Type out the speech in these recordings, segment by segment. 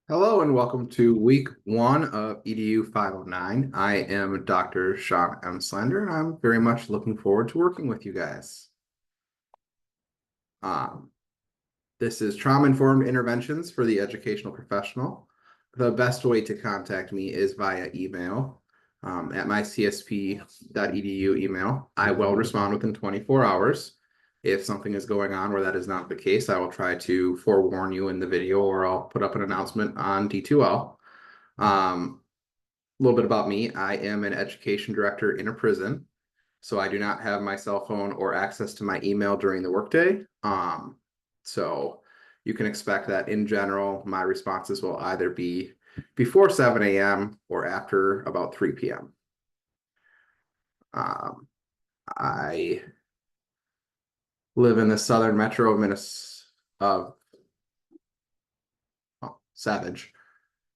Hello and welcome to week one of EDU 509. I am Dr. Sean M. Slender, and I'm very much looking forward to working with you guys. Um, this is Trauma-Informed Interventions for the Educational Professional. The best way to contact me is via email at my csp.edu email. I will respond within 24 hours. If something is going on where that is not the case, I will try to forewarn you in the video, or I'll put up an announcement on D2L. A little bit about me. I am an education director in a prison, so I do not have my cell phone or access to my email during the workday. So you can expect that in general, my responses will either be before 7 a.m. or after about 3 p.m. I live in the southern metro of Minnesota, Savage.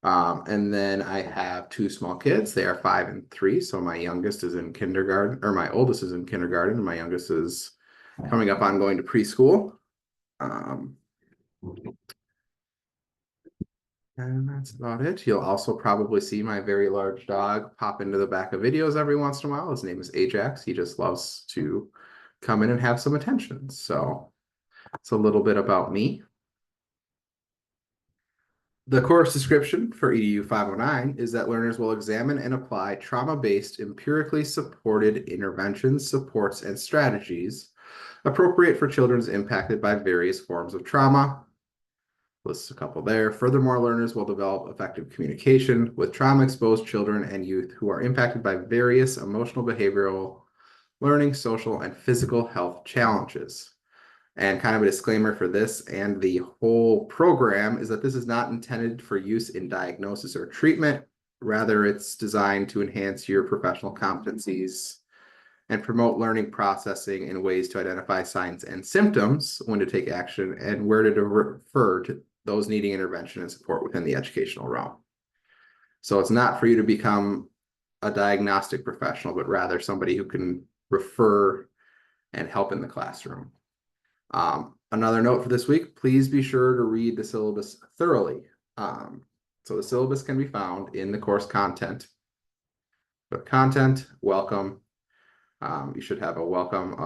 And then I have two small kids. They are 5 and 3. So my youngest is in kindergarten, or my oldest is in kindergarten, and my youngest is coming up on going to preschool. And that's about it. You'll also probably see my very large dog pop into the back of videos every once in a while. His name is Ajax. He just loves to come in and have some attention. So it's a little bit about me. The course description for EDU 509 is that learners will examine and apply trauma-based, empirically supported interventions, supports, and strategies appropriate for children impacted by various forms of trauma. Lists a couple there. Furthermore, learners will develop effective communication with trauma-exposed children and youth who are impacted by various emotional, behavioral, learning, social, and physical health challenges. And kind of a disclaimer for this and the whole program is that this is not intended for use in diagnosis or treatment. Rather, it's designed to enhance your professional competencies and promote learning processing in ways to identify signs and symptoms, when to take action, and where to refer to those needing intervention and support within the educational realm. So it's not for you to become a diagnostic professional, but rather somebody who can refer and help in the classroom. Another note for this week, please be sure to read the syllabus thoroughly. So the syllabus can be found in the course content. But content, welcome. You should have a welcome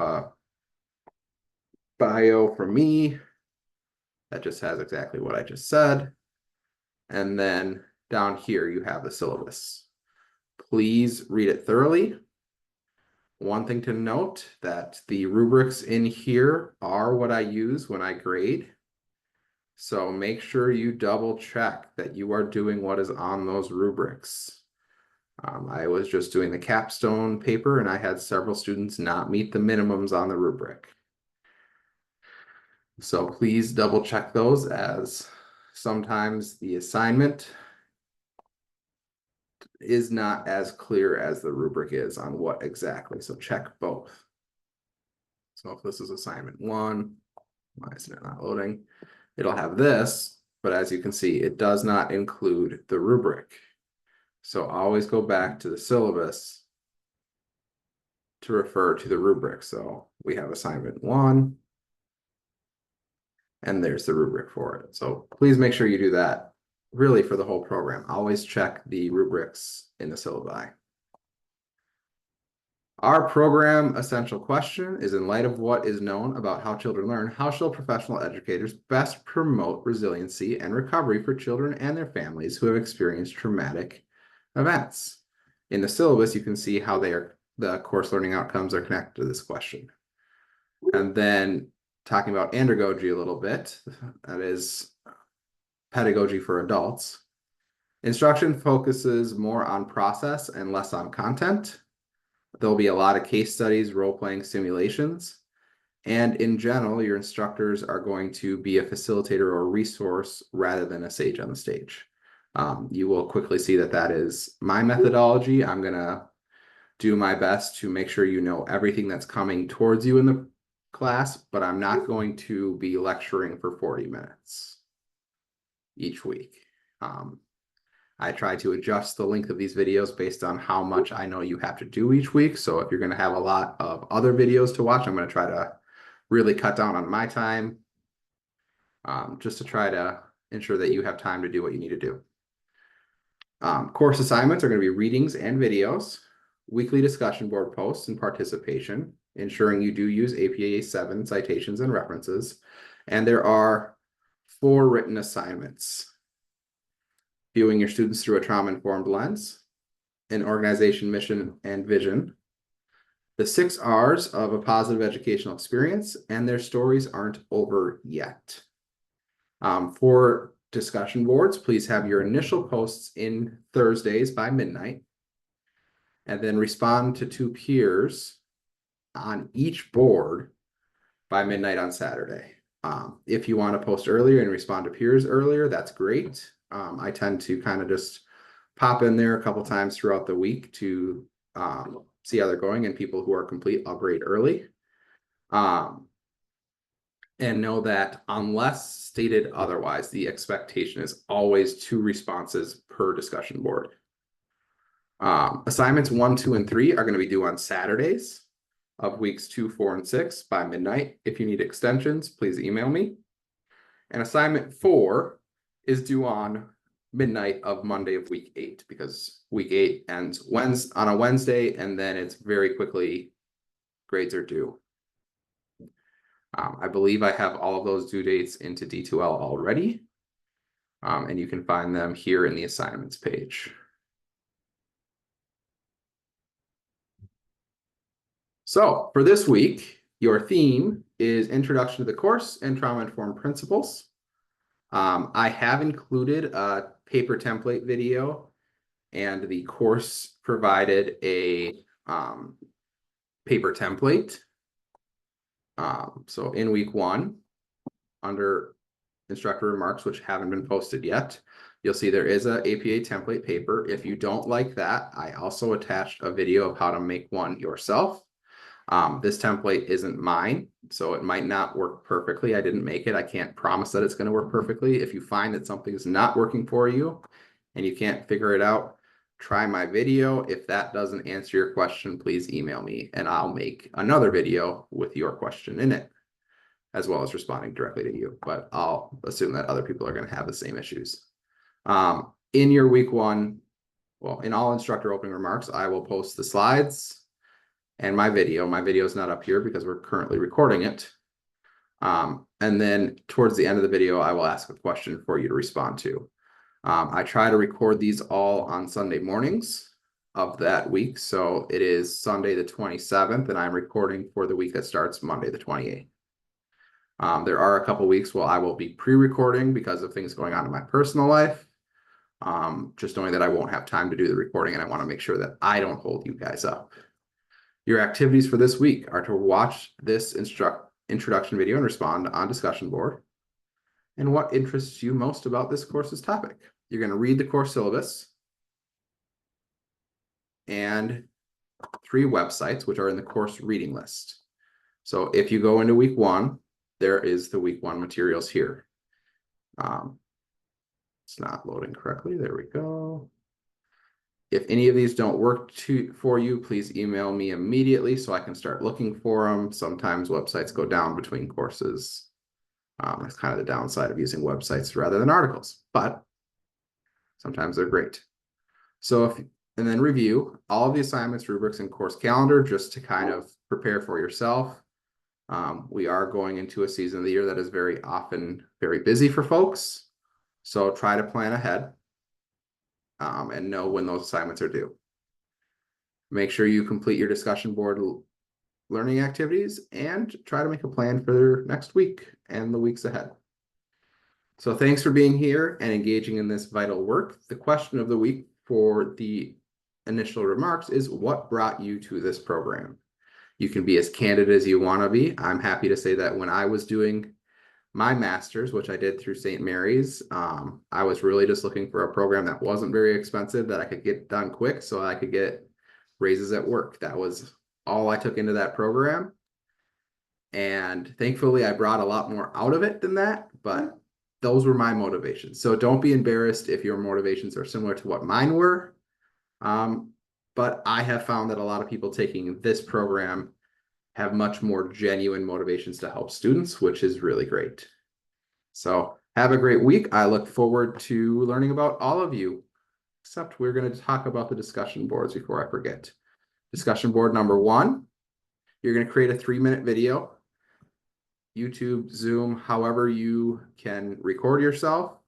bio from me. That just has exactly what I just said. And then down here, you have the syllabus. Please read it thoroughly. One thing to note, that the rubrics in here are what I use when I grade. So make sure you double check that you are doing what is on those rubrics. I was just doing the capstone paper and I had several students not meet the minimums on the rubric. So please double check those, as sometimes the assignment is not as clear as the rubric is on what exactly. So check both. So if this is assignment 1, why isn't it not loading? It'll have this, but as you can see, it does not include the rubric. So always go back to the syllabus to refer to the rubric. So we have assignment 1, and there's the rubric for it. So please make sure you do that really for the whole program. Always check the rubrics in the syllabi. Our program essential question is: in light of what is known about how children learn, how shall professional educators best promote resiliency and recovery for children and their families who have experienced traumatic events? In the syllabus, you can see how the course learning outcomes are connected to this question. And then talking about andragogy a little bit, that is pedagogy for adults. Instruction focuses more on process and less on content. There'll be a lot of case studies, role-playing simulations, and in general, your instructors are going to be a facilitator or a resource rather than a sage on the stage. You will quickly see that that is my methodology. I'm going to do my best to make sure you know everything that's coming towards you in the class, but I'm not going to be lecturing for 40 minutes each week. I try to adjust the length of these videos based on how much I know you have to do each week. So if you're going to have a lot of other videos to watch, I'm going to try to really cut down on my time, just to try to ensure that you have time to do what you need to do. Course assignments are going to be readings and videos, weekly discussion board posts and participation, ensuring you do use APA 7 citations and references. And there are 4 written assignments: viewing your students through a trauma-informed lens, an organization mission and vision, the 6 R's of a positive educational experience, and their stories aren't over yet. For discussion boards, please have your initial posts in Thursdays by midnight, and then respond to 2 peers on each board by midnight on Saturday. If you want to post earlier and respond to peers earlier, that's great. I tend to kind of just pop in there a couple times throughout the week to see how they're going, and people who are complete, I'll grade early. And know that unless stated otherwise, the expectation is always 2 responses per discussion board. Assignments 1, 2, and 3 are going to be due on Saturdays of weeks 2, 4, and 6 by midnight. If you need extensions, please email me. And assignment 4 is due on midnight of Monday of week 8, because week 8 ends on a Wednesday, and then it's very quickly grades are due. I believe I have all of those due dates into D2L already, and you can find them here in the assignments page. So for this week, your theme is Introduction to the Course and Trauma-Informed Principles. I have included a paper template video, and the course provided a paper template. So in week 1, under instructor remarks, which haven't been posted yet, you'll see there is a APA template paper. If you don't like that, I also attached a video of how to make one yourself. This template isn't mine, so it might not work perfectly. I didn't make it. I can't promise that it's going to work perfectly. If you find that something is not working for you and you can't figure it out, try my video. If that doesn't answer your question, please email me and I'll make another video with your question in it, as well as responding directly to you. But I'll assume that other people are going to have the same issues. In your week 1, well, in all instructor opening remarks, I will post the slides and my video. My video is not up here because we're currently recording it. And then towards the end of the video, I will ask a question for you to respond to. I try to record these all on Sunday mornings of that week. So it is Sunday the 27th, and I'm recording for the week that starts Monday the 28th. There are a couple weeks where I will be pre-recording because of things going on in my personal life. Just knowing that I won't have time to do the recording, and I want to make sure that I don't hold you guys up. Your activities for this week are to watch this introduction video and respond on discussion board. And what interests you most about this course's topic? You're going to read the course syllabus and 3 websites, which are in the course reading list. So if you go into week 1, there is the week 1 materials here. It's not loading correctly. There we go. If any of these don't work for you, please email me immediately so I can start looking for them. Sometimes websites go down between courses. That's kind of the downside of using websites rather than articles, but sometimes they're great. So and then review all of the assignments, rubrics, and course calendar just to kind of prepare for yourself. We are going into a season of the year that is very often very busy for folks. So try to plan ahead and know when those assignments are due. Make sure you complete your discussion board learning activities and try to make a plan for next week and the weeks ahead. So thanks for being here and engaging in this vital work. The question of the week for the initial remarks is, what brought you to this program? You can be as candid as you want to be. I'm happy to say that when I was doing my master's, which I did through St. Mary's, I was really just looking for a program that wasn't very expensive, that I could get done quick so I could get raises at work. That was all I took into that program. And thankfully, I brought a lot more out of it than that, but those were my motivations. So don't be embarrassed if your motivations are similar to what mine were. But I have found that a lot of people taking this program have much more genuine motivations to help students, which is really great. So Have a great week. I look forward to learning about all of you, except we're going to talk about the discussion boards before I forget. Discussion board number 1, you're going to create a 3-minute video. YouTube, Zoom, however you can record yourself,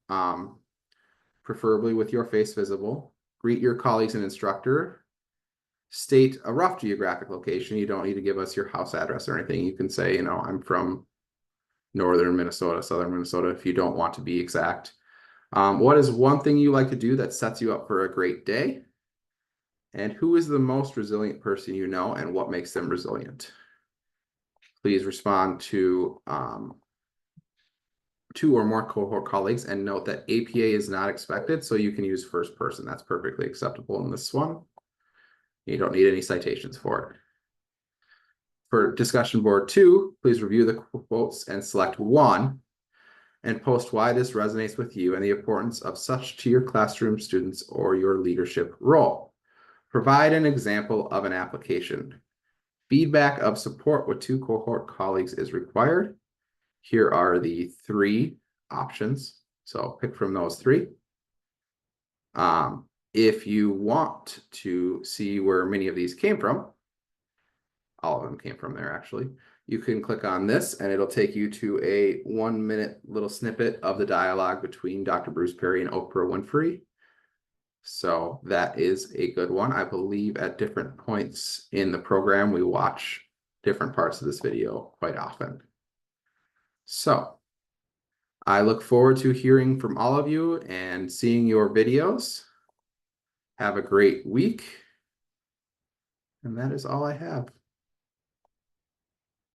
preferably with your face visible. Greet your colleagues and instructor. State a rough geographic location. You don't need to give us your house address or anything. You can say, I'm from northern Minnesota, southern Minnesota, if you don't want to be exact. What is one thing you like to do that sets you up for a great day? And who is the most resilient person you know, and what makes them resilient? Please respond to 2 or more cohort colleagues, and note that APA is not expected, so you can use first person. That's perfectly acceptable in this one. You don't need any citations for it. For discussion board 2, please review the quotes and select one and post why this resonates with you and the importance of such to your classroom students or your leadership role. Provide an example of an application. Feedback of support with 2 cohort colleagues is required. Here are the 3 options. So pick from those 3. If you want to see where many of these came from, all of them came from there actually, you can click on this and it'll take you to a 1-minute little snippet of the dialogue between Dr. Bruce Perry and Oprah Winfrey. So that is a good one. I believe at different points in the program, we watch different parts of this video quite often. So I look forward to hearing from all of you and seeing your videos. Have a great week. And that is all I have.